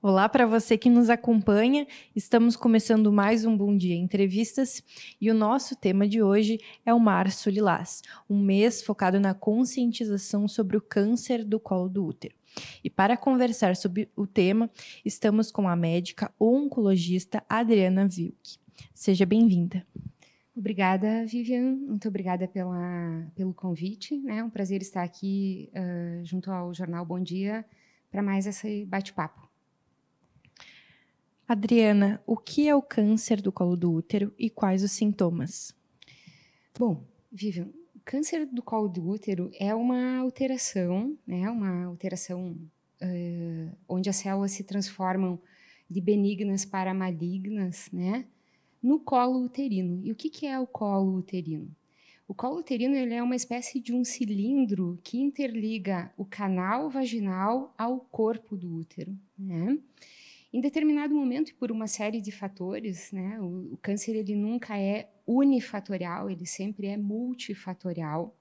Olá para você que nos acompanha, estamos começando mais um Bom Dia Entrevistas e o nosso tema de hoje é o Março Lilás, um mês focado na conscientização sobre o câncer do colo do útero. E para conversar sobre o tema, estamos com a médica oncologista Adriana Wilk. Seja bem-vinda. Obrigada, Vivian. Muito obrigada pelo convite. É um prazer estar aqui junto ao Jornal Bom Dia para mais esse bate-papo. Adriana, o que é o câncer do colo do útero e quais os sintomas? Bom, Vivian, o câncer do colo do útero é uma alteração, onde as células se transformam de benignas para malignas, né, no colo uterino. E o que é o colo uterino? O colo uterino ele é uma espécie de um cilindro que interliga o canal vaginal ao corpo do útero, né? Em determinado momento e por uma série de fatores, né, o câncer ele nunca é unifatorial, ele sempre é multifatorial.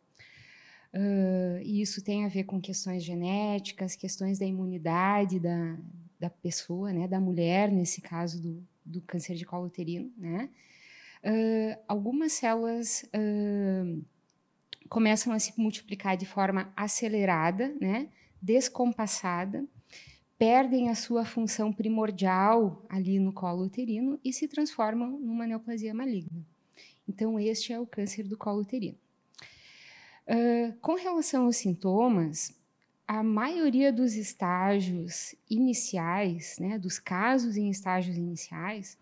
E isso tem a ver com questões genéticas, questões da imunidade da pessoa, né, da mulher, nesse caso do câncer de colo uterino, né? Algumas células começam a se multiplicar de forma acelerada, né, descompassada, perdem a sua função primordial ali no colo uterino e se transformam numa neoplasia maligna. Então, este é o câncer do colo uterino. Com relação aos sintomas, a maioria dos estágios iniciais, né, dos casos em estágios iniciais,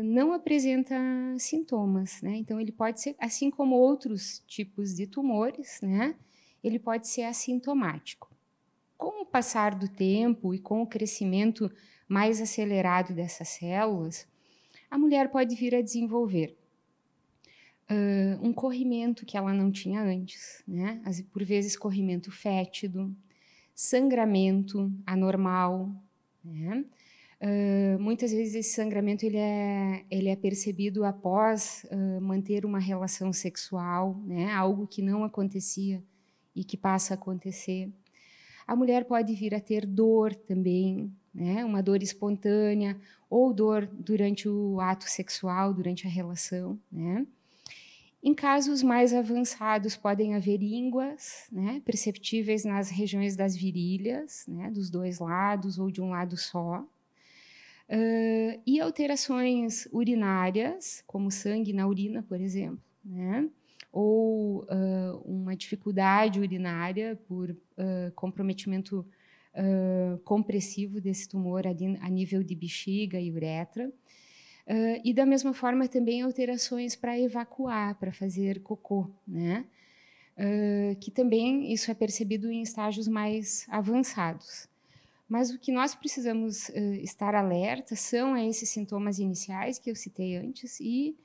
não apresenta sintomas, né? Então, ele pode ser, assim como outros tipos de tumores, né? Ele pode ser assintomático. Com o passar do tempo e com o crescimento mais acelerado dessas células, a mulher pode vir a desenvolver um corrimento que ela não tinha antes, né? Por vezes corrimento fétido, sangramento anormal, né? Muitas vezes esse sangramento ele é percebido após manter uma relação sexual, né? Algo que não acontecia e que passa a acontecer. A mulher pode vir a ter dor também, né? Uma dor espontânea ou dor durante o ato sexual, durante a relação, né? Em casos mais avançados, podem haver ínguas, né, perceptíveis nas regiões das virilhas, né, dos dois lados ou de um lado só. E alterações urinárias, como sangue na urina, por exemplo, né, ou uma dificuldade urinária por comprometimento compressivo desse tumor ali a nível de bexiga e uretra. E da mesma forma também alterações para evacuar, para fazer cocô, né? Que também isso é percebido em estágios mais avançados. Mas o que nós precisamos estar alerta são a esses sintomas iniciais que eu citei antes e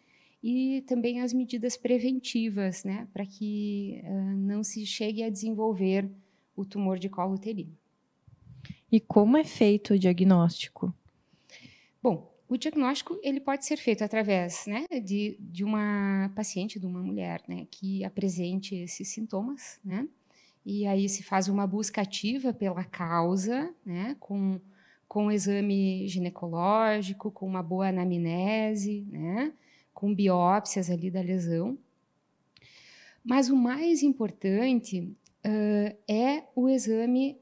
também as medidas preventivas, né? Para que não se chegue a desenvolver o tumor de colo uterino. E como é feito o diagnóstico? Bom, o diagnóstico ele pode ser feito através, né, de uma paciente, de uma mulher, né, que apresente esses sintomas, né, e aí se faz uma busca ativa pela causa, né, com exame ginecológico, com uma boa anamnese, né, com biópsias ali da lesão. Mas o mais importante é o exame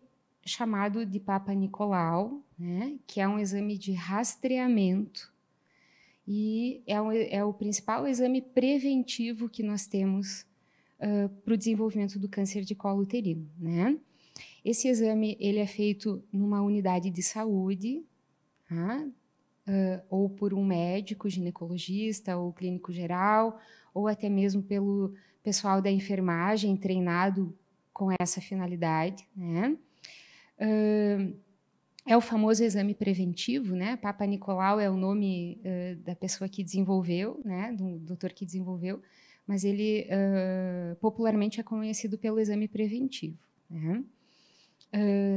chamado de Papa Nicolau, né, que é um exame de rastreamento e é o principal exame preventivo que nós temos para o desenvolvimento do câncer de colo uterino, né? Esse exame ele é feito numa unidade de saúde, tá? Ou por um médico, ginecologista ou clínico geral, ou até mesmo pelo pessoal da enfermagem treinado com essa finalidade, né? É o famoso exame preventivo, né? Papa Nicolau é o nome da pessoa que desenvolveu, né? Do doutor que desenvolveu, mas ele popularmente é conhecido pelo exame preventivo, né?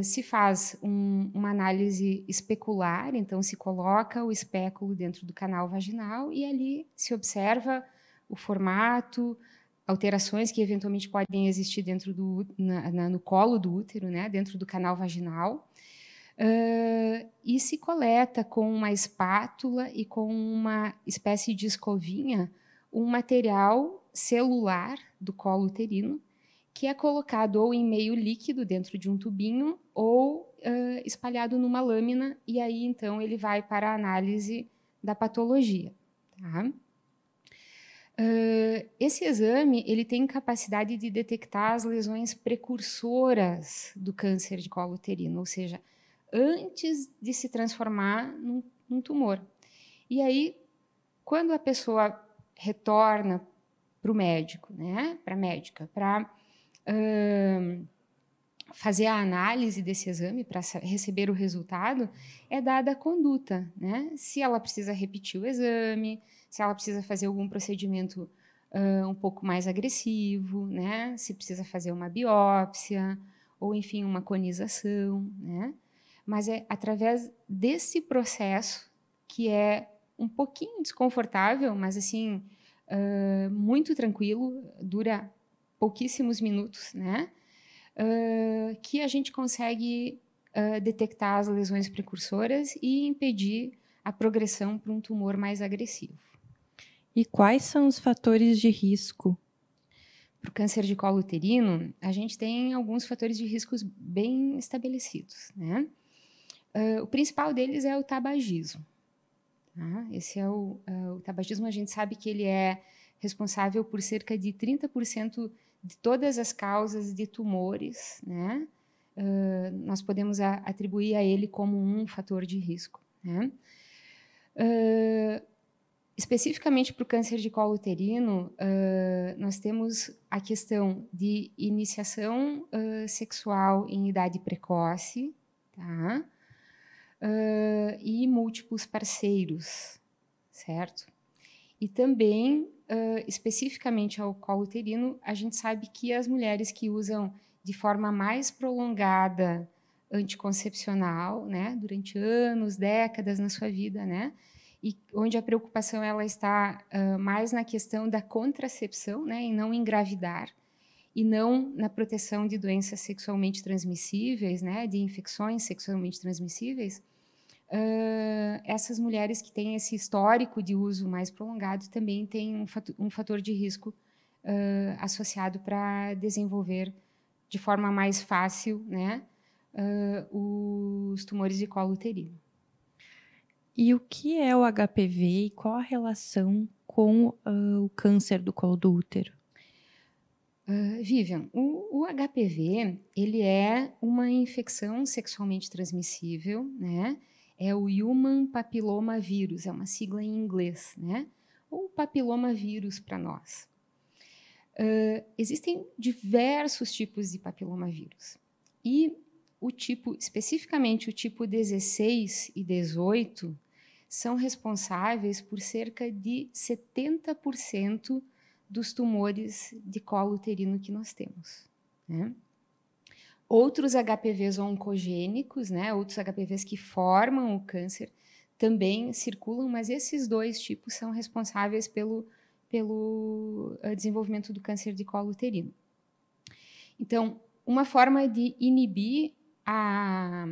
Se faz uma análise especular, então se coloca o espéculo dentro do canal vaginal e ali se observa o formato, alterações que eventualmente podem existir dentro no colo do útero, né? Dentro do canal vaginal. E se coleta com uma espátula e com uma espécie de escovinha um material celular do colo uterino, que é colocado ou em meio líquido dentro de um tubinho ou espalhado numa lâmina, e aí então ele vai para a análise da patologia. Tá? Esse exame ele tem capacidade de detectar as lesões precursoras do câncer de colo uterino, ou seja, antes de se transformar num tumor. E aí, quando a pessoa retorna para o médico, né, para a médica, para fazer a análise desse exame, para receber o resultado, é dada a conduta, né? Se ela precisa repetir o exame, se ela precisa fazer algum procedimento um pouco mais agressivo, né? Se precisa fazer uma biópsia, ou enfim, uma conização, né? Mas é através desse processo, que é um pouquinho desconfortável, mas assim, muito tranquilo, dura pouquíssimos minutos, né? Que a gente consegue detectar as lesões precursoras e impedir a progressão para um tumor mais agressivo. E quais são os fatores de risco? Para o câncer de colo uterino, a gente tem alguns fatores de riscos bem estabelecidos, né? O principal deles é o tabagismo. Tá? Esse é o tabagismo, a gente sabe que ele é responsável por cerca de 30% de todas as causas de tumores, né? Nós podemos atribuir a ele como um fator de risco, né? Especificamente para o câncer de colo uterino, nós temos a questão de iniciação sexual em idade precoce, tá? E múltiplos parceiros, certo? E também, especificamente ao colo uterino, a gente sabe que as mulheres que usam de forma mais prolongada anticoncepcional, né, durante anos, décadas na sua vida, né, e onde a preocupação ela está mais na questão da contracepção, né, em não engravidar, e não na proteção de doenças sexualmente transmissíveis, né, de infecções sexualmente transmissíveis, essas mulheres que têm esse histórico de uso mais prolongado também têm um fator de risco associado para desenvolver de forma mais fácil, né, os tumores de colo uterino. E o que é o HPV e qual a relação com o câncer do colo do útero? Vivian, o HPV ele é uma infecção sexualmente transmissível, né? É o Human Papilloma Virus, é uma sigla em inglês, né? Ou papiloma vírus para nós. Existem diversos tipos de papiloma vírus. E o tipo, especificamente o tipo 16 e 18, são responsáveis por cerca de 70% dos tumores de colo uterino que nós temos, né? Outros HPVs oncogênicos, né, outros HPVs que formam o câncer, também circulam, mas esses dois tipos são responsáveis pelo desenvolvimento do câncer de colo uterino. Então, uma forma de inibir a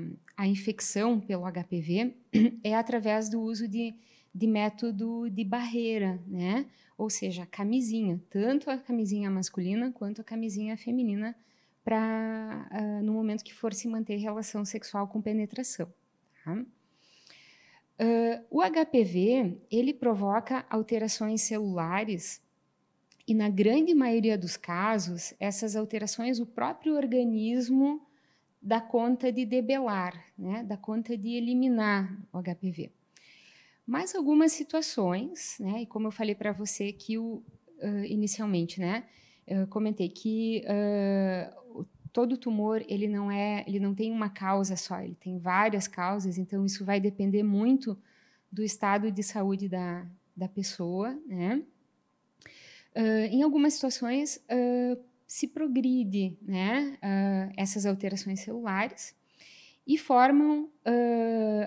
infecção pelo HPV é através do uso de método de barreira, né? Ou seja, a camisinha, tanto a camisinha masculina quanto a camisinha feminina, para no momento que for se manter relação sexual com penetração. Tá? O HPV, ele provoca alterações celulares e, na grande maioria dos casos, essas alterações o próprio organismo dá conta de debelar, né? Dá conta de eliminar o HPV. Mas algumas situações, né? E como eu falei para você que inicialmente, né? Eu comentei que todo tumor ele não tem uma causa só, ele tem várias causas. Então isso vai depender muito do estado de saúde da pessoa, né? Em algumas situações se progride, né? Essas alterações celulares e formam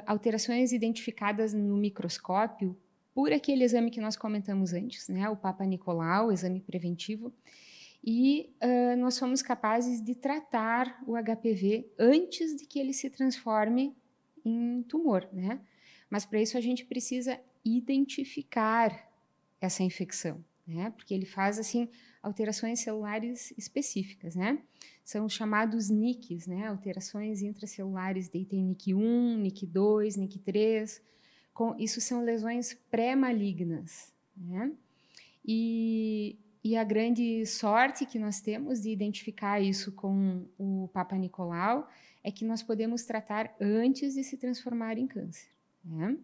alterações identificadas no microscópio por aquele exame que nós comentamos antes, né? O Papa Nicolau, o exame preventivo, e nós somos capazes de tratar o HPV antes de que ele se transforme em tumor, né? Mas para isso a gente precisa identificar essa infecção, né? Porque ele faz assim alterações celulares específicas, né? São os chamados NICs, né? Alterações intracelulares, daí tem NIC1, NIC2, NIC3. Isso são lesões pré-malignas, né? E a grande sorte que nós temos de identificar isso com o Papa Nicolau é que nós podemos tratar antes de se transformar em câncer, né?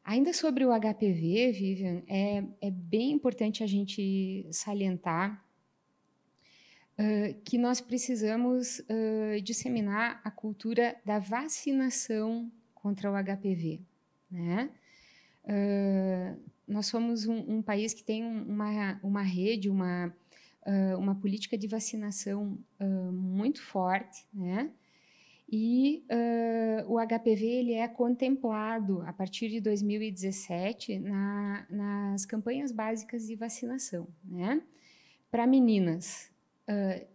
Ainda sobre o HPV, Vivian, é bem importante a gente salientar que nós precisamos disseminar a cultura da vacinação contra o HPV, né? Nós somos um país que tem uma rede, uma política de vacinação muito forte, né? E o HPV ele é contemplado a partir de 2017 nas campanhas básicas de vacinação, né? Para meninas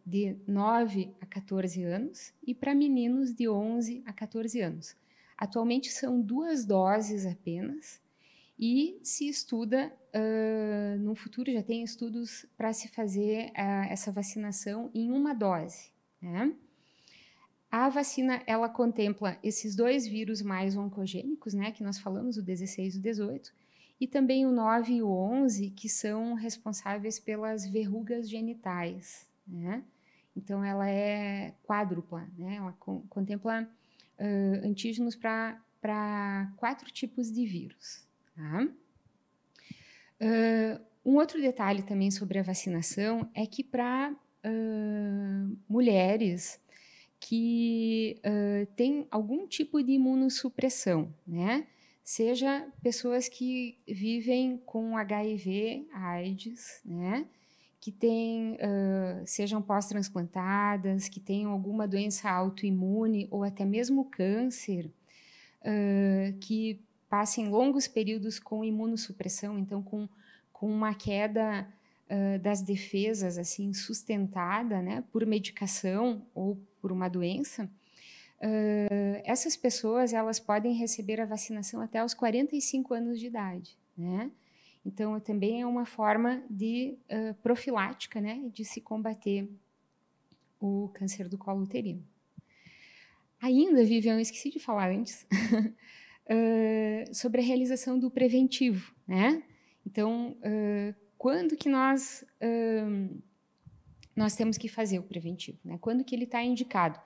de 9 a 14 anos e para meninos de 11 a 14 anos. Atualmente são 2 doses apenas e se estuda, no futuro já tem estudos para se fazer essa vacinação em uma dose, né? A vacina, ela contempla esses 2 vírus mais oncogênicos, né, que nós falamos, o 16 e o 18, e também o 9 e o 11, que são responsáveis pelas verrugas genitais, né? Então, ela é quádrupla, né? Ela contempla antígenos para 4 tipos de vírus, tá? Um outro detalhe também sobre a vacinação é que para mulheres que têm algum tipo de imunossupressão, né? Seja pessoas que vivem com HIV, AIDS, né? Que sejam pós-transplantadas, que tenham alguma doença autoimune ou até mesmo câncer, que passem longos períodos com imunossupressão, então com uma queda das defesas assim sustentada, né, por medicação ou por uma doença, essas pessoas elas podem receber a vacinação até os 45 anos de idade, né? Então também é uma forma de profilática, né, de se combater o câncer do colo uterino. Ainda, Vivian, eu esqueci de falar antes sobre a realização do preventivo, né? Então quando que nós temos que fazer o preventivo, né? Quando que ele está indicado?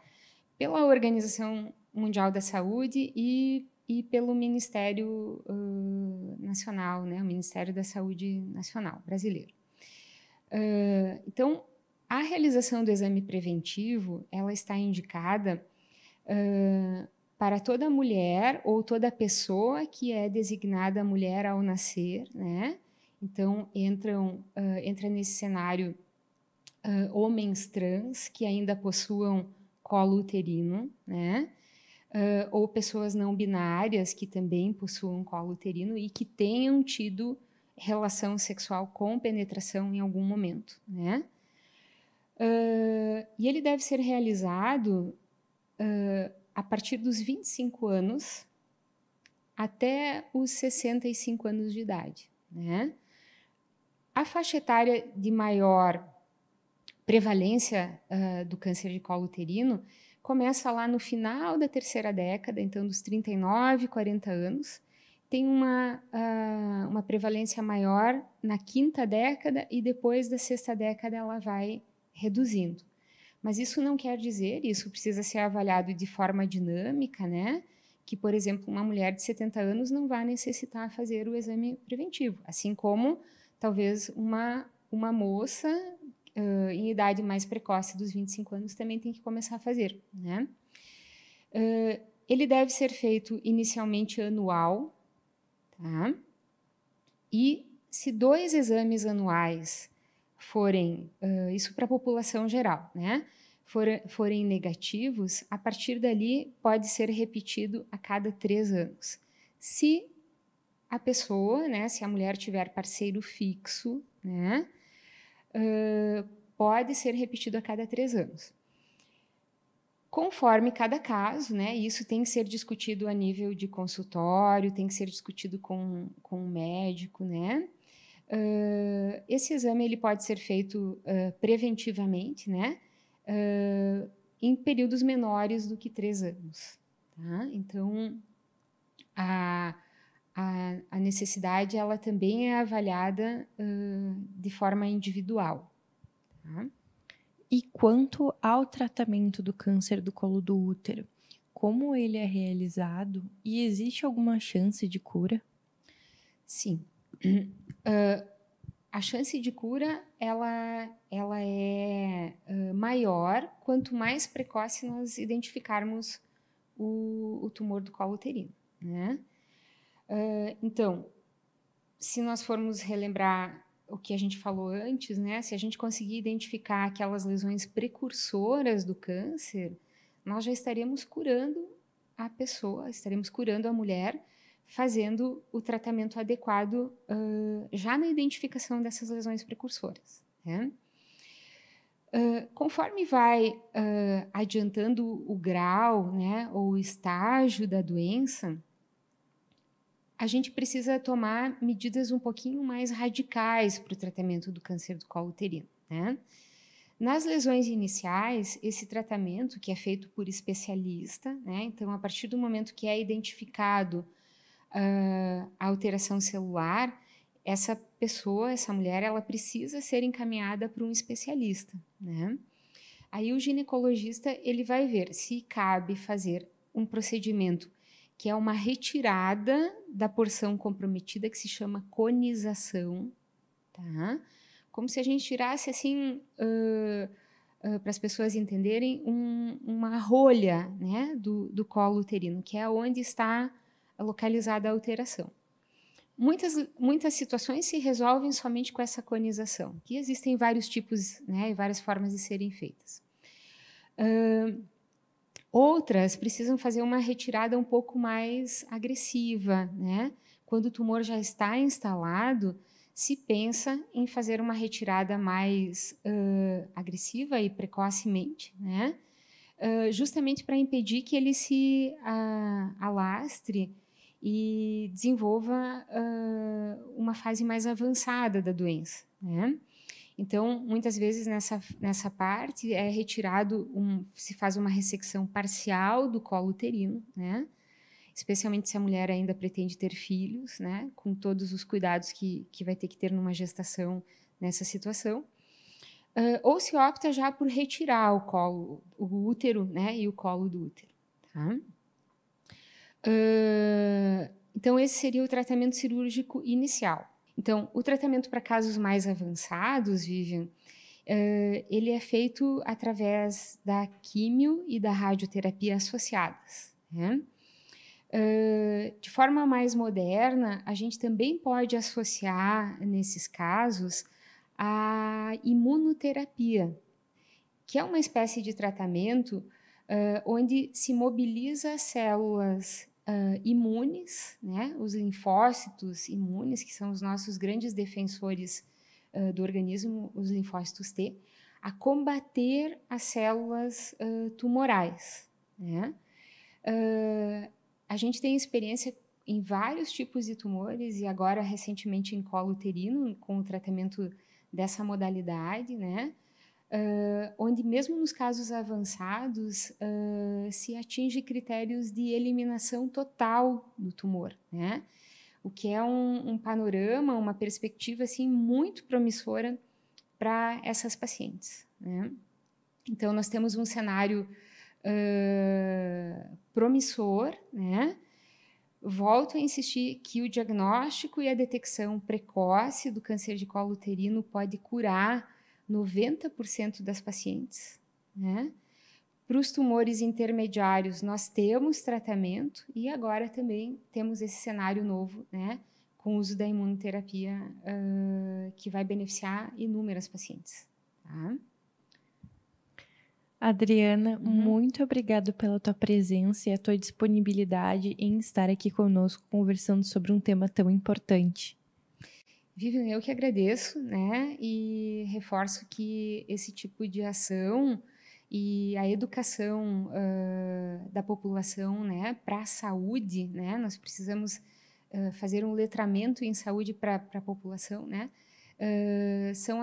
Pela Organização Mundial da Saúde e pelo Ministério Nacional, né? O Ministério da Saúde Nacional brasileiro. Então, a realização do exame preventivo, ela está indicada para toda mulher ou toda pessoa que é designada mulher ao nascer, né? Então, entra nesse cenário homens trans que ainda possuam colo uterino, né? Ou pessoas não binárias que também possuam colo uterino e que tenham tido relação sexual com penetração em algum momento, né? E ele deve ser realizado a partir dos 25 anos até os 65 anos de idade, né? A faixa etária de maior prevalência do câncer de colo uterino começa lá no final da terceira década, então dos 39, 40 anos. Tem uma prevalência maior na quinta década e depois da sexta década ela vai reduzindo. Mas isso não quer dizer, isso precisa ser avaliado de forma dinâmica, né? Que, por exemplo, uma mulher de 70 anos não vai necessitar fazer o exame preventivo, assim como talvez uma moça em idade mais precoce dos 25 anos também tem que começar a fazer, né? Ele deve ser feito inicialmente anual, tá? E se 2 exames anuais forem, isso para a população geral, né? Forem negativos, a partir dali pode ser repetido a cada 3 anos. Se a pessoa, né, se a mulher tiver parceiro fixo, né, pode ser repetido a cada 3 anos. Conforme cada caso, né? Isso tem que ser discutido a nível de consultório, tem que ser discutido com o médico, né? Esse exame ele pode ser feito preventivamente, né? Em períodos menores do que 3 anos. Tá? Então, a necessidade ela também é avaliada de forma individual. Tá? E quanto ao tratamento do câncer do colo do útero, como ele é realizado e existe alguma chance de cura? Sim. A chance de cura ela é maior quanto mais precoce nós identificarmos o tumor do colo uterino, né? Então, se nós formos relembrar o que a gente falou antes, né? Se a gente conseguir identificar aquelas lesões precursoras do câncer, nós já estaremos curando a pessoa, estaremos curando a mulher, fazendo o tratamento adequado já na identificação dessas lesões precursoras, né? Conforme vai adiantando o grau, né, ou o estágio da doença, a gente precisa tomar medidas um pouquinho mais radicais para o tratamento do câncer do colo uterino, né? Nas lesões iniciais, esse tratamento, que é feito por especialista, né? Então, a partir do momento que é identificado a alteração celular, essa pessoa, essa mulher, ela precisa ser encaminhada para um especialista, né? Aí o ginecologista, ele vai ver se cabe fazer um procedimento que é uma retirada da porção comprometida, que se chama conização, tá? Como se a gente tirasse, assim, para as pessoas entenderem, uma rolha, né, do colo uterino, que é onde está localizada a alteração. Muitas situações se resolvem somente com essa conização, que existem vários tipos, né, e várias formas de serem feitas. Outras precisam fazer uma retirada um pouco mais agressiva, né? Quando o tumor já está instalado, se pensa em fazer uma retirada mais agressiva e precocemente, né? Justamente para impedir que ele se alastre e desenvolva uma fase mais avançada da doença, né? Então, muitas vezes nessa parte é retirado, se faz uma ressecção parcial do colo uterino, né? Especialmente se a mulher ainda pretende ter filhos, né? Com todos os cuidados que vai ter que ter numa gestação nessa situação. Ou se opta já por retirar o útero, né? E o colo do útero, tá? Então, esse seria o tratamento cirúrgico inicial. Então, o tratamento para casos mais avançados, Vivian, ele é feito através da químio e da radioterapia associadas, né? De forma mais moderna, a gente também pode associar, nesses casos, a imunoterapia, que é uma espécie de tratamento onde se mobiliza células imunes, né? Os linfócitos imunes, que são os nossos grandes defensores do organismo, os linfócitos T, a combater as células tumorais, né? A gente tem experiência em vários tipos de tumores e agora recentemente em colo uterino com o tratamento dessa modalidade, né? Onde mesmo nos casos avançados se atinge critérios de eliminação total do tumor, né? O que é um panorama, uma perspectiva assim muito promissora para essas pacientes, né? Então nós temos um cenário promissor, né? Volto a insistir que o diagnóstico e a detecção precoce do câncer de colo uterino pode curar 90% das pacientes, né? Para os tumores intermediários, nós temos tratamento e agora também temos esse cenário novo, né? Com o uso da imunoterapia, que vai beneficiar inúmeras pacientes, tá? Adriana, muito obrigada pela tua presença e a tua disponibilidade em estar aqui conosco conversando sobre um tema tão importante. Vivian, eu que agradeço, né? E reforço que esse tipo de ação E a educação da população, né, para a saúde, né, nós precisamos fazer um letramento em saúde para a população, né, são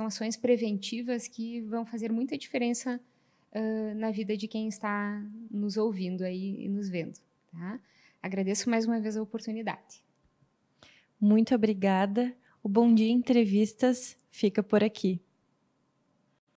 ações preventivas que vão fazer muita diferença na vida de quem está nos ouvindo aí e nos vendo. Tá? Agradeço mais uma vez a oportunidade. Muito obrigada. O Bom Dia Entrevistas fica por aqui.